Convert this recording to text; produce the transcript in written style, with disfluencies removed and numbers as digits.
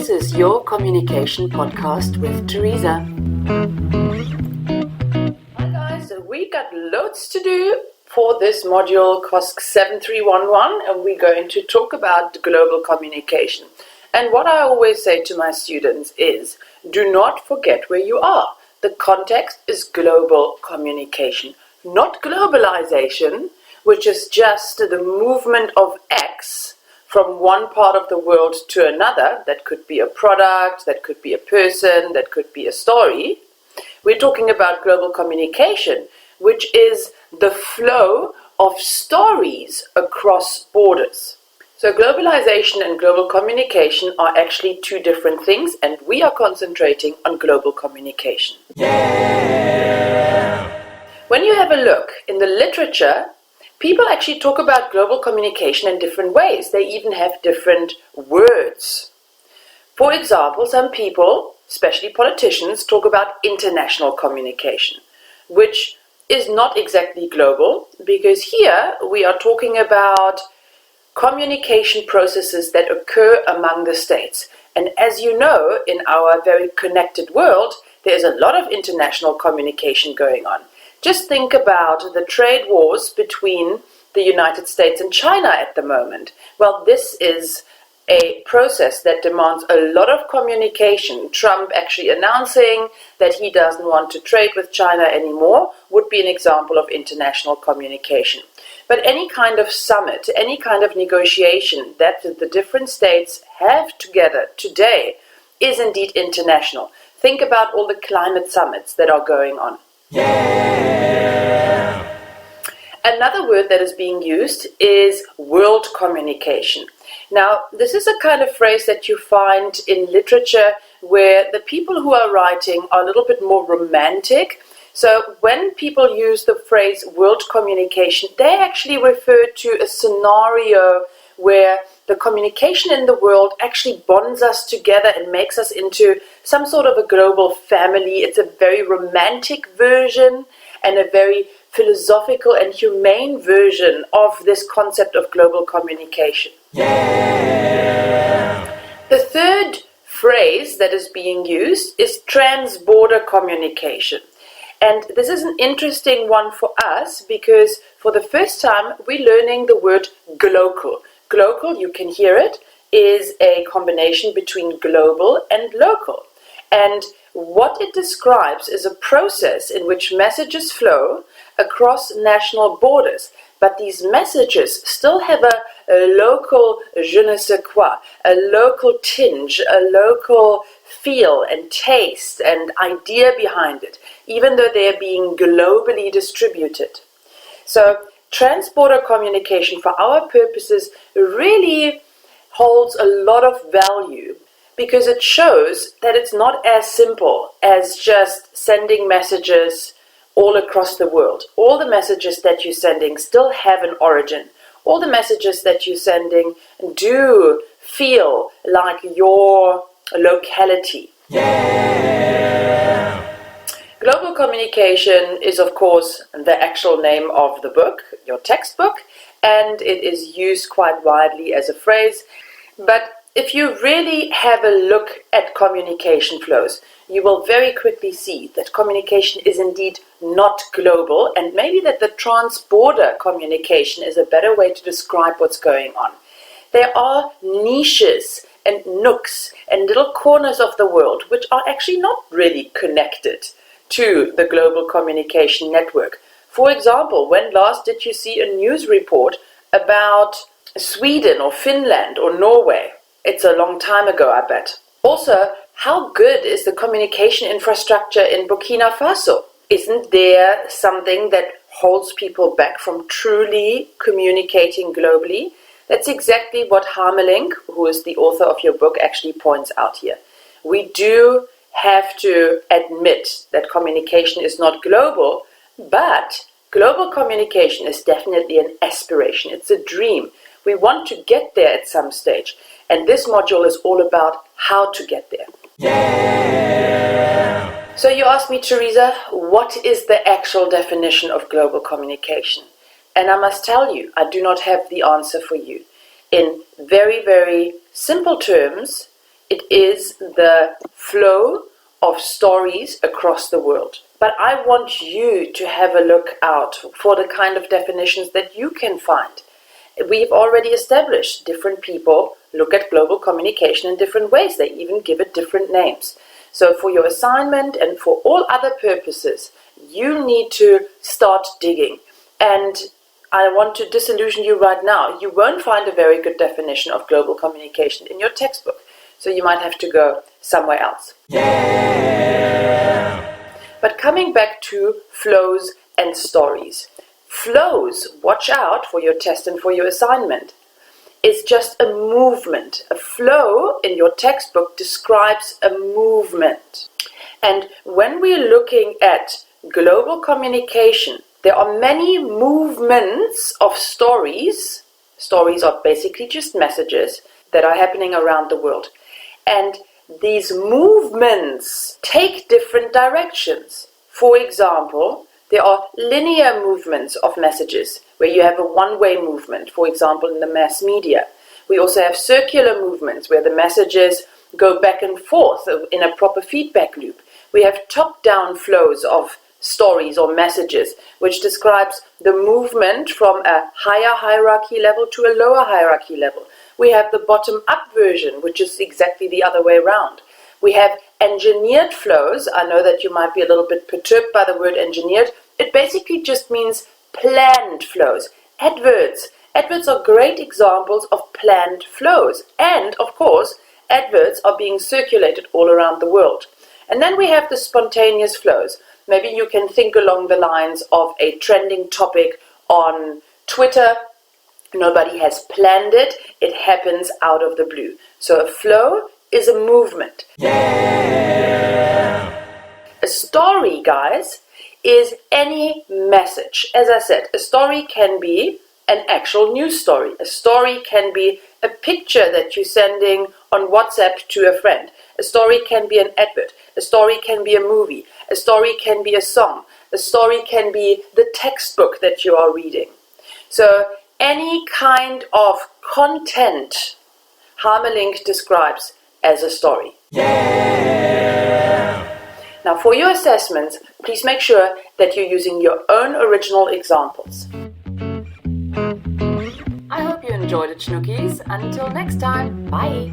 This is your communication podcast with Teresa. Hi guys, we got loads to do for this module COSC7311, and we're going to talk about global communication. And what I always say to my students is, do not forget where you are. The context is global communication, not globalization, which is just the movement of X from one part of the world to another. That could be a product, that could be a person, that could be a story. We're talking about global communication, which is the flow of stories across borders. So globalization and global communication are actually two different things, and we are concentrating on global communication. Yeah. When you have a look in the literature, people actually talk about global communication in different ways. They even have different words. For example, some people, especially politicians, talk about international communication, which is not exactly global, because here we are talking about communication processes that occur among the states. And as you know, in our very connected world, there's a lot of international communication going on. Just think about the trade wars between the United States and China at the moment. Well, this is a process that demands a lot of communication. Trump actually announcing that he doesn't want to trade with China anymore would be an example of international communication. But any kind of summit, any kind of negotiation that the different states have together today is indeed international. Think about all the climate summits that are going on. Yeah. Another word that is being used is world communication. Now, this is a kind of phrase that you find in literature where the people who are writing are a little bit more romantic. So when people use the phrase world communication, they actually refer to a scenario where the communication in the world actually bonds us together and makes us into some sort of a global family. It's a very romantic version and a very philosophical and humane version of this concept of global communication. Yeah. The third phrase that is being used is trans-border communication. And this is an interesting one for us because for the first time we're learning the word glocal. Glocal, you can hear it, is a combination between global and local. And what it describes is a process in which messages flow across national borders. But these messages still have a local je ne sais quoi, a local tinge, a local feel and taste and idea behind it, even though they're being globally distributed. So trans-border communication for our purposes really holds a lot of value because it shows that it's not as simple as just sending messages all across the world. All the messages that you're sending still have an origin. All the messages that you're sending do feel like your locality. Yeah. Global communication is, of course, the actual name of the book, your textbook, and it is used quite widely as a phrase. But if you really have a look at communication flows, you will very quickly see that communication is indeed not global, and maybe that the trans-border communication is a better way to describe what's going on. There are niches and nooks and little corners of the world which are actually not really connected to the global communication network. For example, when last did you see a news report about Sweden or Finland or Norway? It's a long time ago, I bet. Also, how good is the communication infrastructure in Burkina Faso? Isn't there something that holds people back from truly communicating globally? That's exactly what Harmelink, who is the author of your book, actually points out here. We do have to admit that communication is not global, but global communication is definitely an aspiration. It's a dream. We want to get there at some stage. And this module is all about how to get there. Yeah. So you asked me, Teresa, what is the actual definition of global communication? And I must tell you, I do not have the answer for you. In very, very simple terms, It is the flow of stories across the world. But I want you to have a look out for the kind of definitions that you can find. We've already established different people look at global communication in different ways. They even give it different names. So for your assignment and for all other purposes, you need to start digging. And I want to disillusion you right now. You won't find a very good definition of global communication in your textbook. So you might have to go somewhere else. Yeah. But coming back to flows and stories. Flows, watch out for your test and for your assignment, is just a movement. A flow in your textbook describes a movement. And when we're looking at global communication, there are many movements of stories. Stories are basically just messages that are happening around the world. And these movements take different directions. For example, there are linear movements of messages where you have a one-way movement, for example, in the mass media. We also have circular movements where the messages go back and forth in a proper feedback loop. We have top-down flows of stories or messages, which describes the movement from a higher hierarchy level to a lower hierarchy level. We have the bottom-up version, which is exactly the other way around. We have engineered flows. I know that you might be a little bit perturbed by the word engineered. It basically just means planned flows. Adverts. Adverts are great examples of planned flows. And, of course, adverts are being circulated all around the world. And then we have the spontaneous flows. Maybe you can think along the lines of a trending topic on Twitter. Nobody has planned it. It happens out of the blue. So a flow is a movement. Yeah. A story, guys, is any message. As I said, a story can be an actual news story. A story can be a picture that you're sending on WhatsApp to a friend. A story can be an advert. A story can be a movie. A story can be a song. A story can be the textbook that you are reading. So any kind of content Harmelink describes as a story. Yeah. Now for your assessments, please make sure that you're using your own original examples. I hope you enjoyed it, Schnookies. Until next time, bye!